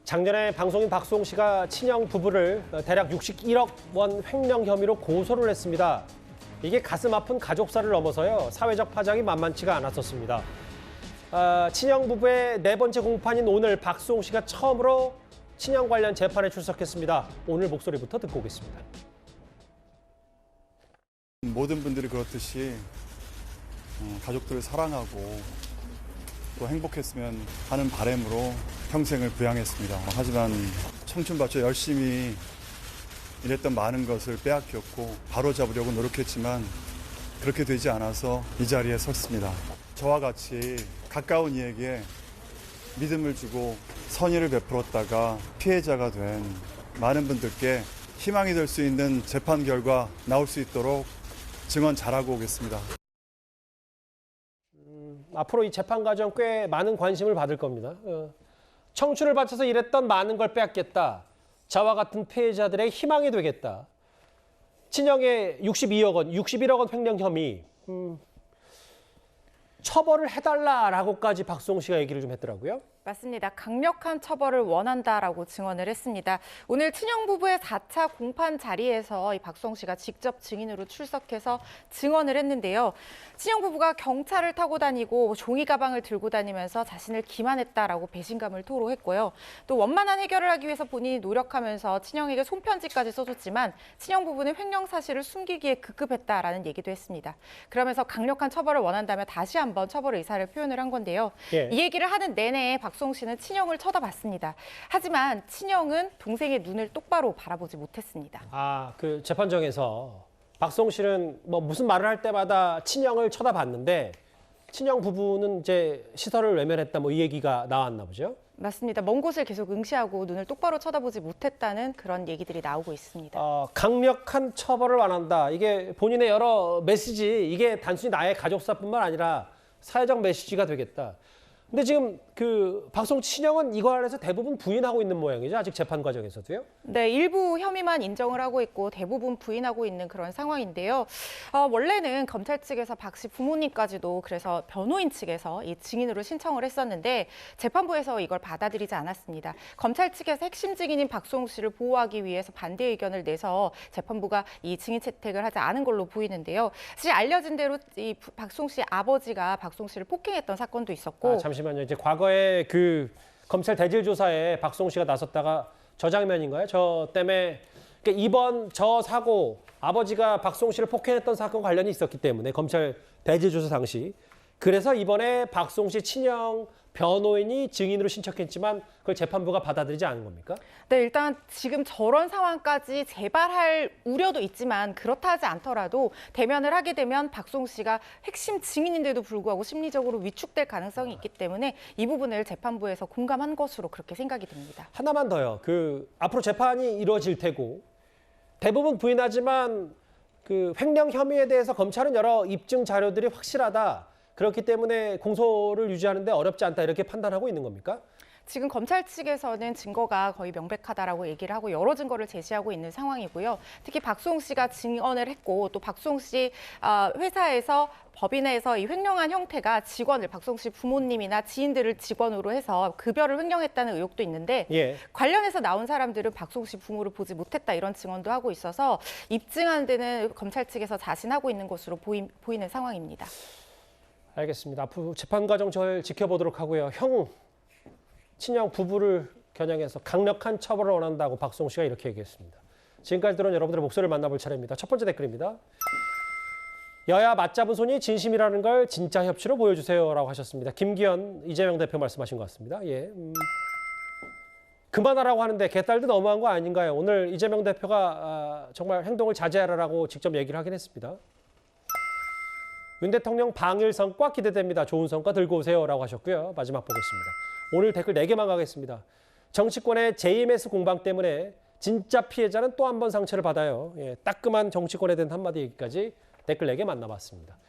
작년에 방송인 박수홍 씨가 친형 부부를 대략 61억 원 횡령 혐의로 고소를 했습니다. 이게 가슴 아픈 가족사를 넘어서요. 사회적 파장이 만만치가 않았었습니다. 친형 부부의 네 번째 공판인 오늘 박수홍 씨가 처음으로 친형 관련 재판에 출석했습니다. 오늘 목소리부터 듣고 오겠습니다. 모든 분들이 그렇듯이 가족들을 사랑하고 또 행복했으면 하는 바람으로 평생을 부양했습니다. 하지만 청춘 바쳐 열심히 일했던 많은 것을 빼앗겼고 바로잡으려고 노력했지만 그렇게 되지 않아서 이 자리에 섰습니다. 저와 같이 가까운 이에게 믿음을 주고 선의를 베풀었다가 피해자가 된 많은 분들께 희망이 될 수 있는 재판 결과 나올 수 있도록 증언 잘하고 오겠습니다. 앞으로 이 재판 과정 꽤 많은 관심을 받을 겁니다. 청춘을 바쳐서 일했던 많은 걸 빼앗겠다. 저와 같은 피해자들의 희망이 되겠다. 친형의 62억 원, 61억 원 횡령 혐의. 처벌을 해달라라고까지 박수홍 씨가 얘기를 좀 했더라고요. 맞습니다. 강력한 처벌을 원한다라고 증언을 했습니다. 오늘 친형 부부의 4차 공판 자리에서 이 박수홍 씨가 직접 증인으로 출석해서 증언을 했는데요. 친형 부부가 경찰을 타고 다니고 종이 가방을 들고 다니면서 자신을 기만했다라고 배신감을 토로했고요. 또 원만한 해결을 하기 위해서 본인이 노력하면서 친형에게 손편지까지 써줬지만 친형 부부는 횡령 사실을 숨기기에 급급했다라는 얘기도 했습니다. 그러면서 강력한 처벌을 원한다며 다시 한번 처벌 의사를 표현을 한 건데요. 예. 이 얘기를 하는 내내 박수홍 씨는 친형을 쳐다봤습니다. 하지만 친형은 동생의 눈을 똑바로 바라보지 못했습니다. 그 재판정에서 박수홍 씨는 뭐 무슨 말을 할 때마다 친형을 쳐다봤는데 친형 부부는 이제 시선을 외면했다 뭐 이 얘기가 나왔나 보죠? 맞습니다. 먼 곳을 계속 응시하고 눈을 똑바로 쳐다보지 못했다는 그런 얘기들이 나오고 있습니다. 강력한 처벌을 원한다. 이게 본인의 여러 메시지, 이게 단순히 나의 가족사뿐만 아니라 사회적 메시지가 되겠다. 근데 지금 그 박수홍 친형은 이거 안에서 대부분 부인하고 있는 모양이죠. 아직 재판 과정에서도요. 네, 일부 혐의만 인정을 하고 있고 대부분 부인하고 있는 그런 상황인데요. 원래는 검찰 측에서 박 씨 부모님까지도 그래서 변호인 측에서 이 증인으로 신청을 했었는데 재판부에서 이걸 받아들이지 않았습니다. 검찰 측에서 핵심 증인인 박수홍 씨를 보호하기 위해서 반대 의견을 내서 재판부가 이 증인 채택을 하지 않은 걸로 보이는데요. 사실 알려진 대로 이 박수홍 씨 아버지가 박수홍 씨를 폭행했던 사건도 있었고. 잠시만요. 이제 과거에 그 검찰 대질 조사에 박수홍 씨가 나섰다가 저 장면인가요? 저 때문에 그러니까 이번 저 사고 아버지가 박수홍 씨를 폭행했던 사건 관련이 있었기 때문에 검찰 대질 조사 당시 그래서 이번에 박수홍 씨 친형 변호인이 증인으로 신청했지만 그걸 재판부가 받아들이지 않은 겁니까? 네, 일단 지금 저런 상황까지 재발할 우려도 있지만 그렇다 하지 않더라도 대면을 하게 되면 박수홍 씨가 핵심 증인인데도 불구하고 심리적으로 위축될 가능성이 있기 때문에 이 부분을 재판부에서 공감한 것으로 그렇게 생각이 됩니다. 하나만 더요. 앞으로 재판이 이루어질 테고 대부분 부인하지만 그 횡령 혐의에 대해서 검찰은 여러 입증 자료들이 확실하다. 그렇기 때문에 공소를 유지하는데 어렵지 않다 이렇게 판단하고 있는 겁니까? 지금 검찰 측에서는 증거가 거의 명백하다라고 얘기를 하고 여러 증거를 제시하고 있는 상황이고요. 특히 박수홍 씨가 증언을 했고 또 박수홍 씨 회사에서 법인에서 이 횡령한 형태가 직원을 박수홍 씨 부모님이나 지인들을 직원으로 해서 급여를 횡령했다는 의혹도 있는데 예. 관련해서 나온 사람들은 박수홍 씨 부모를 보지 못했다 이런 증언도 하고 있어서 입증하는 데는 검찰 측에서 자신하고 있는 것으로 보이는 상황입니다. 알겠습니다. 앞으로 재판 과정 잘 지켜보도록 하고요. 친형 부부를 겨냥해서 강력한 처벌을 원한다고 박수홍 씨가 이렇게 얘기했습니다. 지금까지 들은 여러분들의 목소리를 만나볼 차례입니다. 첫 번째 댓글입니다. 여야 맞잡은 손이 진심이라는 걸 진짜 협치로 보여주세요라고 하셨습니다. 김기현 이재명 대표 말씀하신 것 같습니다. 예. 그만하라고 하는데 개딸도 너무한 거 아닌가요? 오늘 이재명 대표가 정말 행동을 자제하라고 직접 얘기를 하긴 했습니다. 윤 대통령 방일 성과 기대됩니다. 좋은 성과 들고 오세요라고 하셨고요. 마지막 보겠습니다. 오늘 댓글 4개만 가겠습니다. 정치권의 JMS 공방 때문에 진짜 피해자는 또 한 번 상처를 받아요. 예, 따끔한 정치권에 대한 한마디 얘기까지 댓글 4개 만나봤습니다.